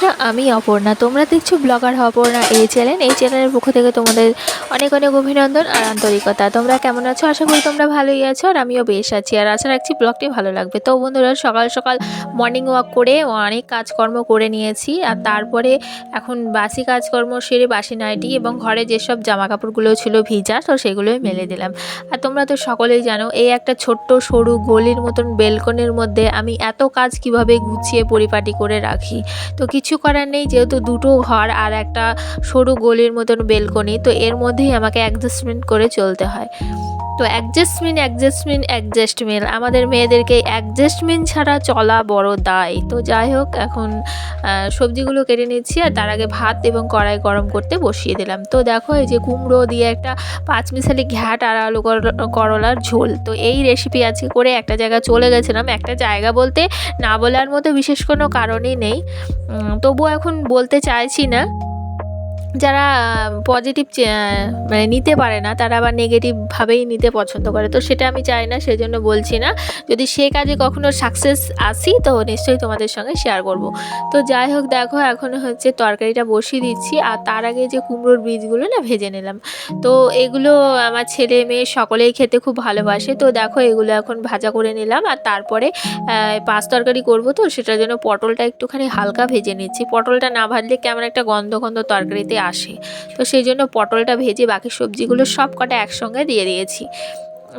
বন্ধুরা, আমি অপর্ণা। তোমরা দেখছো ব্লগার অপর্ণা এই চ্যানেলের পক্ষ থেকে তোমাদের অনেক অনেক অভিনন্দন আর আন্তরিকতা। তোমরা কেমন আছো? আশা করি তোমরা ভালোই আছো, আর আমিও বেশ আছি। আর আশা রাখছি ব্লগটি ভালো লাগবে। তো বন্ধুরা, সকাল সকাল মর্নিং ওয়াক করে অনেক কাজকর্ম করে নিয়েছি, আর তারপরে এখন বাসি কাজকর্ম সেরে বাসি নাইটি এবং ঘরে যেসব জামা কাপড়গুলো ছিল ভিজা, তো সেগুলোই মেলে দিলাম। আর তোমরা তো সকলেই জানো, এই একটা ছোট্ট সরু গলির মতন বেলকনির মধ্যে আমি এত কাজ কিভাবে গুছিয়ে পরিপাটি করে রাখি। তো কিছু করার নেই, যেহেতু দুটো ঘর আর একটা সরু গলির মতন বেলকনি, তো এর মধ্যেই আমাকে অ্যাডজাস্টমেন্ট করে চলতে হয়। তো অ্যাডজাস্টমেন্ট আমাদের মেয়েদেরকে অ্যাডজাস্টমেন্ট ছাড়া চলা বড় দায়। তো যাই হোক, এখন সবজিগুলো কেটে নিচ্ছি, আর তার আগে ভাত এবং কড়াই গরম করতে বসিয়ে দিলাম। তো দেখো, এই যে কুমড়ো দিয়ে একটা পাঁচমিশালি ঘ্যাট আর আলু করলার ঝোল, তো এই রেসিপি আজকে করে একটা জায়গা চলে গেছিলাম। একটা জায়গা বলতে না বলার মতো বিশেষ কোনো কারণই নেই, তবুও এখন বলতে চাইছি না। যারা পজিটিভ মানে নিতে পারে না, তারা আবার নেগেটিভভাবেই নিতে পছন্দ করে, তো সেটা আমি চাই না, সেজন্য বলছি না। যদি সে কাজে কখনো সাকসেস আসি তো নিশ্চয়ই তোমাদের সঙ্গে শেয়ার করব। তো যাই হোক, দেখো এখন হচ্ছে তরকারিটা বসিয়ে দিচ্ছি, আর তার আগে যে কুমড়োর বীজগুলো না ভেজে নিলাম। তো এগুলো আমার ছেলে মেয়ে সকলেই খেতে খুব ভালোবাসে। তো দেখো, এগুলো এখন ভাজা করে নিলাম, আর তারপরে পাঁচ তরকারি করবো, তো সেটার জন্য পটলটা একটুখানি হালকা ভেজে নিচ্ছি। পটলটা না ভাজলে কেমন একটা গন্ধ গন্ধ তরকারিতে আসে, তো সেই জন্য পটলটা ভেজে বাকি সবজিগুলো সব কটা একসঙ্গে দিয়ে দিয়েছি।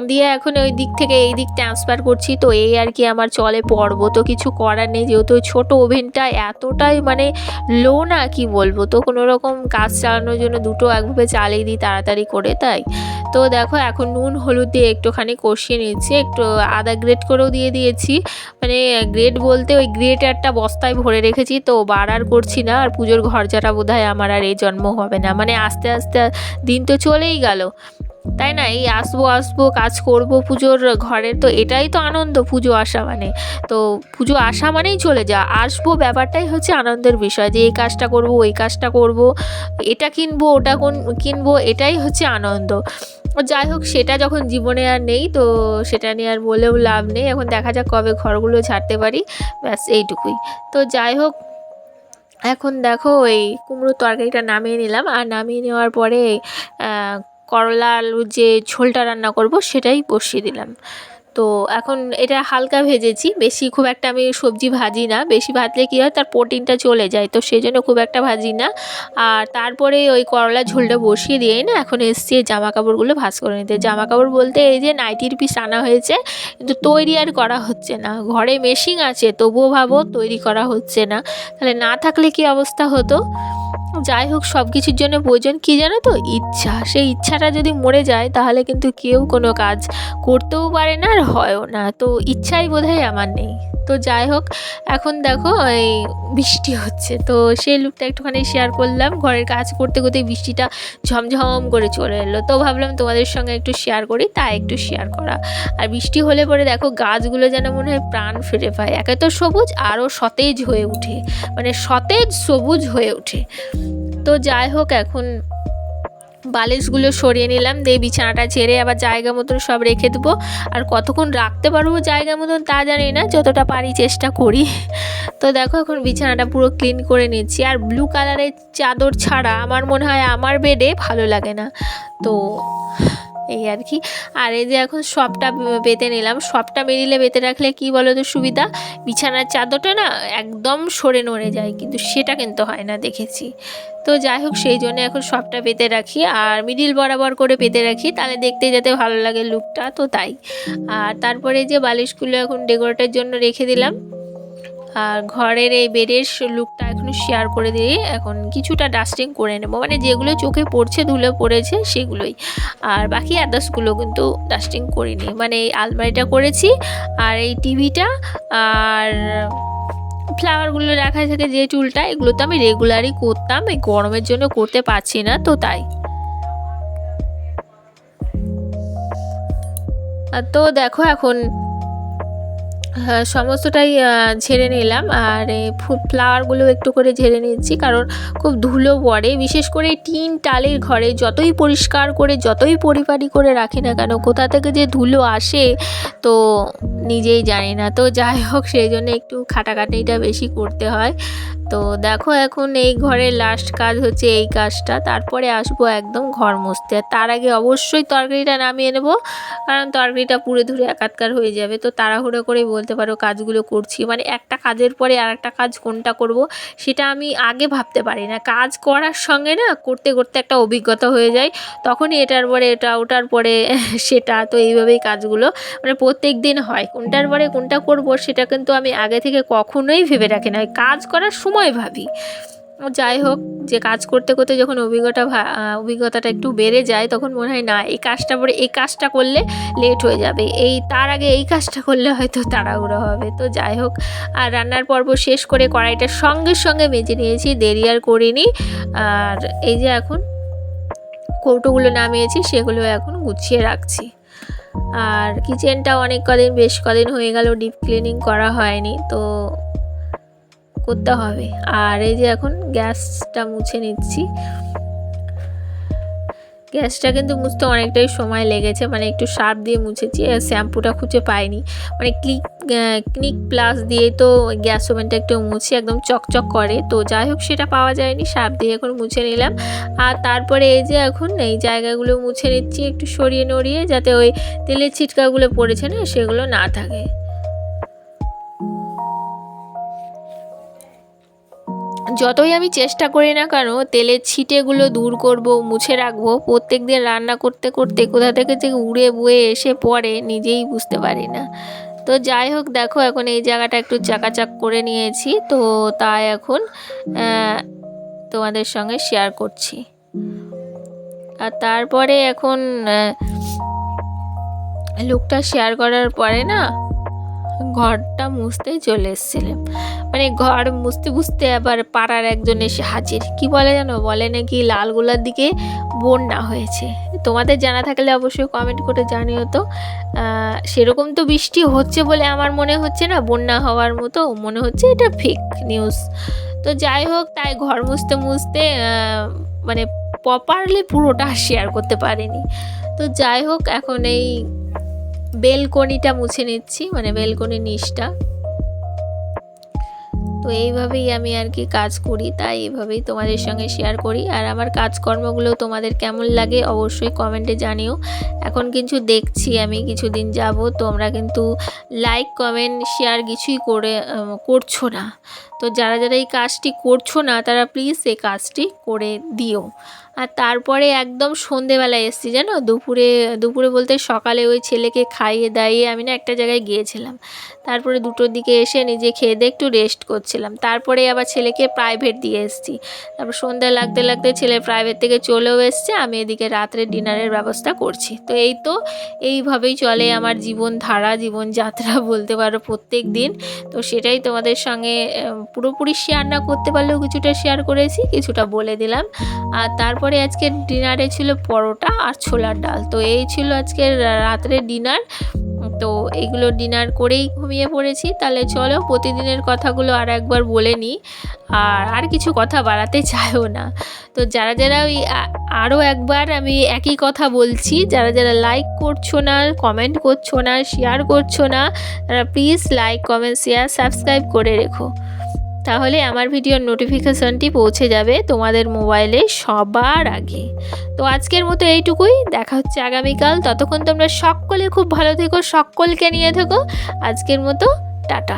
দিয়ে এখন ওই দিক থেকে এই দিক ট্রান্সফার করছি। তো এই আর কি আমার চলে পড়বো, তো কিছু করার নেই, যেহেতু ওই ছোটো ওভেনটা এতটাই মানে লো না, কি বলবো। তো কোনো রকম কাজ চালানোর জন্য দুটো একভাবে চালিয়ে দিই তাড়াতাড়ি করে, তাই। তো দেখো, এখন নুন হলুদ দিয়ে একটুখানি কষিয়ে নিচ্ছি, একটু আদা গ্রেট করেও দিয়ে দিয়েছি। মানে গ্রেট বলতে ওই গ্রেটারটা বস্তায় ভরে রেখেছি, তো বার আর করছি না। আর পুজোর ঘর যারা বোধহয় আমার আর এই জন্ম হবে না, মানে আস্তে আস্তে দিন তো চলেই গেল, তাই না। এই আসবো কাজ করব পুজোর ঘরের, তো এটাই তো আনন্দ পুজো আসা মানে। তো পুজো আসা মানেই চলে যা আসবো, ব্যাপারটাই হচ্ছে আনন্দের বিষয়, যে এই কাজটা করব ওই কাজটা করব, এটা কিনবো ওটা কিনবো, এটাই হচ্ছে আনন্দ। যাই হোক, সেটা যখন জীবনে আর নেই, তো সেটা নিয়ে আর বলেও লাভ নেই। এখন দেখা যাক কবে ঘরগুলো ঝাড়তে পারি, ব্যাস এইটুকুই। তো যাই হোক, এখন দেখো ওই কুমড়োর তরকারিটা নামিয়ে নিলাম, আর নামিয়ে নেওয়ার পরে করলা আলুর যে ঝোলটা রান্না করব সেটাই বসিয়ে দিলাম। তো এখন এটা হালকা ভেজেছি, বেশি খুব একটা আমি সবজি ভাজি না, বেশি ভাজলে কী হয় তার প্রোটিনটা চলে যায়, তো সেই জন্য খুব একটা ভাজি না। আর তারপরে ওই করলার ঝোলটা বসিয়ে দিয়েই না এখন এসছি জামা কাপড়গুলো ভাঁজ করে নিতে। জামা কাপড় বলতে এই যে নাইটির পিস আনা হয়েছে, কিন্তু তৈরি আর করা হচ্ছে না। ঘরে মেশিন আছে, তবুও ভাবো তৈরি করা হচ্ছে না, তাহলে না থাকলে কী অবস্থা হতো। যাই হোক, সব কিছুর জন্য প্রয়োজন কী জানো তো, ইচ্ছা। সেই ইচ্ছাটা যদি মরে যায় তাহলে কিন্তু কেউ কোনো কাজ করতেও পারে না, আর হয়ও না। তো ইচ্ছাই বোধহয় আমার নেই। তো যাই হোক, এখন দেখো এই বৃষ্টি হচ্ছে, তো সেই লুকটা একটুখানি শেয়ার করলাম। ঘরের কাজ করতে করতে বৃষ্টিটা ঝমঝম করে চলে এলো, তো ভাবলাম তোমাদের সঙ্গে একটু শেয়ার করি, তাই একটু শেয়ার করা। আর বৃষ্টি হলে পরে দেখো গাছগুলো যেন মনে হয় প্রাণ ফিরে পায়, একে তো সবুজ, আরও সতেজ হয়ে ওঠে, মানে সতেজ সবুজ হয়ে ওঠে। তো যাই হোক, এখন বালিশগুলো সরিয়ে নিলাম, দিয়ে বিছানাটা ঝেড়ে আবার জায়গা মতন সব রেখে দেবো। আর কতক্ষণ রাখতে পারবো জায়গা মতন তা জানি না, যতটা পারি চেষ্টা করি। তো দেখো, এখন বিছানাটা পুরো ক্লিন করে নিচ্ছি। আর ব্লু কালারের চাদর ছাড়া আমার মনে হয় আমার বেডে ভালো লাগে না, তো এই আর কি। আর এই যে এখন সবটা পেতে নিলাম, সবটা মিডিলে পেতে রাখলে কি বলো তো সুবিধা, বিছানার চাদরটা না একদম সরে নড়ে যায়, কিন্তু সেটা কিন্তু হয় না দেখেছি। তো যাই হোক, সেই জন্য এখন সবটা পেতে রাখি, আর মিডিল বরাবর করে পেতে রাখি, তাহলে দেখতে যেতে ভালো লাগে লুকটা, তো তাই। আর তারপরে যে বালিশগুলো এখন ডেকোরেটের জন্য রেখে দিলাম। আর ঘরের এই বেডের লুকটা এখন শেয়ার করে দিয়ে এখন কিছুটা ডাস্টিং করে নেব, মানে যেগুলো চোখে পড়ছে ধুলো পড়েছে সেগুলোই, আর বাকি আদার্সগুলো কিন্তু ডাস্টিং করিনি। মানে এই আলমারিটা করেছি, আর এই টিভিটা, আর ফ্লাওয়ারগুলো রাখা থাকে যে চুলটা, এগুলো তো আমি রেগুলারই করতাম, এই গরমের জন্য করতে পারছি না, তো তাই। তো দেখো, এখন সমস্তটাই ঝেড়ে নিলাম, আর ফ্লাওয়ারগুলো একটু করে ঝেড়ে নিচ্ছি, কারণ খুব ধুলো পড়ে, বিশেষ করে টিন টালের ঘরে যতই পরিষ্কার করে যতই পরিপাটি করে রাখি না কেন, কোথা থেকে যে ধুলো আসে তো নিজেই জানি না। তো যাই হোক, সেই জন্য একটু খাটাখাটনিটা বেশি করতে হয়। তো দেখো এখন এই ঘরের লাস্ট কাজ হচ্ছে এই কাজটা, তারপরে আসবো একদম ঘর মুছতে। তার আগে অবশ্যই তরকারিটা নামিয়ে নেব, কারণ তরকারিটা পুড়ে ধুরে একাকার হয়ে যাবে। তো তাড়াহুড়ো করেই বলতে পারো কাজগুলো করছি, মানে একটা কাজের পরে আর একটা কাজ কোনটা করব সেটা আমি আগে ভাবতে পারি না। কাজ করার সঙ্গে না করতে করতে একটা অভিজ্ঞতা হয়ে যায়, তখনই এটার পরে এটা, ওটার পরে সেটা। তো এইভাবেই কাজগুলো মানে প্রত্যেক দিন হয়, কোনটার পরে কোনটা করব সেটা কিন্তু আমি আগে থেকে কখনোই ভেবে রাখি না, কাজ করার সময় ভাবি। যাই হোক, যে কাজ করতে করতে যখন অভিজ্ঞতাটা একটু বেড়ে যায়, তখন মনে হয় না এই কাজটা পরে এই কাজটা করলে লেট হয়ে যাবে, তার আগে এই কাজটা করলে হয়তো তাড়াহুড়ো হবে। তো যাই হোক, আর রান্নার পর্ব শেষ করে কড়াইটা সঙ্গে সঙ্গে মেজে নিয়েছি, দেরি আর করিনি। আর এই যে এখন কৌটোগুলো নামিয়েছি, সেগুলো এখন গুছিয়ে রাখছি। আর কিচেনটা বেশ কদিন হয়ে গেল ডিপ ক্লিনিং করা হয়নি, তো করতে হবে। আর এই যে এখন গ্যাসটা মুছে নিচ্ছি। গ্যাসটা কিন্তু মুছতে অনেকটাই সময় লেগেছে, মানে একটু সার্ফ দিয়ে মুছেছি, শ্যাম্পুটা খুঁজে পাইনি। মানে ক্লিক প্লাস দিয়ে তো গ্যাস ওভেনটা একটু মুছে একদম চকচক করে, তো যাই হোক সেটা পাওয়া যায়নি, সার্ফ দিয়ে এখন মুছে নিলাম। আর তারপরে এই যে এখন এই জায়গাগুলো মুছে নিচ্ছি একটু সরিয়ে নড়িয়ে, যাতে ওই তেলের ছিটকাগুলো পড়েছে না সেগুলো না থাকে। যতই আমি চেষ্টা করি না কেন তেলের ছিটেগুলো দূর করব, মুছে রাখবো, প্রত্যেক দিন রান্না করতে করতে কোথা থেকে যে উড়ে বয়ে এসে পড়ে নিজেই বুঝতে পারি না। তো যাই হোক, দেখো এখন এই জায়গাটা একটু চাকাচাক করে নিয়েছি, তো তাই এখন তোমাদের সঙ্গে শেয়ার করছি। আর তারপরে এখন লুকটা শেয়ার করার পরে না ঘরটা মুছতে চলে এসেছিলাম। মানে ঘর মুছতে মুছতে আবার পাড়ার একজন এসে হাজির। কি বলে জানো, বলে নাকি লালগোলার দিকে বন্যা হয়েছে। তোমাদের জানা থাকলে অবশ্যই কমেন্ট করে জানিও তো। সেরকম তো বৃষ্টি হচ্ছে বলে আমার মনে হচ্ছে না বন্যা হওয়ার মতো, মনে হচ্ছে এটা ফেক নিউজ। তো যাই হোক, তাই ঘর মুছতে মুছতে মানে প্রপারলি পুরোটা শেয়ার করতে পারিনি। তো যাই হোক, এখন এই বেলকনিটা মুছে নিচ্ছি, মানে বেলকনির নিচটা। তো এইভাবেই আমি আর কি কাজ করি, তাই এইভাবেই তোমাদের সঙ্গে শেয়ার করি। আর আমার কাজকর্মগুলো তোমাদের কেমন লাগে অবশ্যই কমেন্টে জানিও। এখন কিছু দেখছি আমি কিছুদিন যাব, তোমরা কিন্তু লাইক কমেন্ট শেয়ার কিছুই করছো না। তো যারা যারা এই কাজটি করছো না তারা প্লিজ এই কাজটি করে দিও। আর তারপরে একদম সন্ধেবেলায় এসেছি জানো, দুপুরে বলতে সকালে ওই ছেলেকে খাইয়ে দাইয়ে আমি না একটা জায়গায় গিয়েছিলাম। তারপরে 2টোর দিকে এসে নিজে খেয়ে দিয়ে একটু রেস্ট করছিলাম। তারপরে আবার ছেলেকে প্রাইভেট দিয়ে এসেছি। তারপর সন্ধ্যা লাগতে লাগতে ছেলে প্রাইভেট থেকে চলেও এসছে, আমি এদিকে রাত্রে ডিনারের ব্যবস্থা করছি। তো এইভাবেই চলে আমার জীবনযাত্রা বলতে পারো প্রত্যেক দিন। তো সেটাই তোমাদের সঙ্গে পুরোপুরি শেয়ার না করতে পারলেও কিছুটা শেয়ার করেছি, কিছুটা বলে দিলাম। আর তারপরে আজকে ডিনারে ছিল পরোটা আর ছোলার ডাল। তো এই ছিল আজকের রাত্রের ডিনার। তো এইগুলো ডিনার করেই ঘুমিয়ে পড়েছি। তাহলে চলো প্রতিদিনের কথাগুলো আর একবার বলে নিই, আর কিছু কথা বাড়াতে চাইও না। তো যারা যারা ওই আরও একবার আমি একই কথা বলছি, যারা যারা লাইক করছো না, কমেন্ট করছো না, শেয়ার করছো না, তারা please like comment share subscribe করে রেখো, তাহলে আমার ভিডিওর নোটিফিকেশনটি পৌঁছে যাবে তোমাদের মোবাইলে সবার আগে। তো আজকের মতো এইটুকুই, দেখা হচ্ছে আগামীকাল। ততক্ষণ তোমরা সকলে খুব ভালো থেকো, সকলকে নিয়ে থেকো। আজকের মতো টাটা।